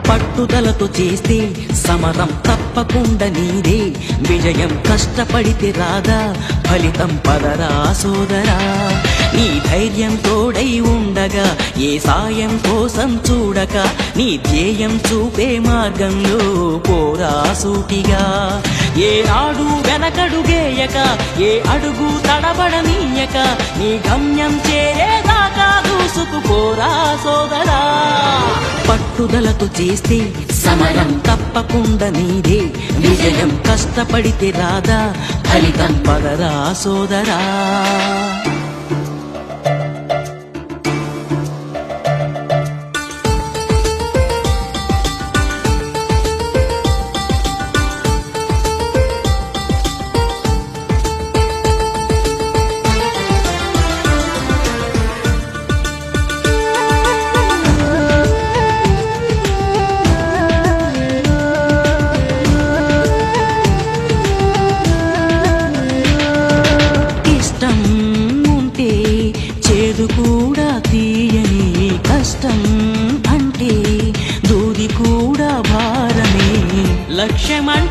పట్టుదలతో చేస్తే సమరం తప్పకుండా నీదే, విజయం కష్టపడితే రాదా ఫలితం పదరా సోదరా. నీ ధైర్యం తోడై ఉండగా ఏ సాయం కోసం చూడక, నీ ధ్యేయం చూపే మార్గంలో పోరా సూటిగా. ఏ నాడు వెనకడుగేయక, ఏ అడుగు తడబడనీయక, నీ గమ్యం చేరేదాకా దూసుకుపోరా సోదరా. పట్టుదలతో చేస్తే సమరం తప్పకుండా నీదే, విజయం కష్టపడితే రాదా ఫలితం పదరా సోదరా. కూడా తీయని కష్టం అంటే దూది కూడా భారమే. లక్ష్యమంటే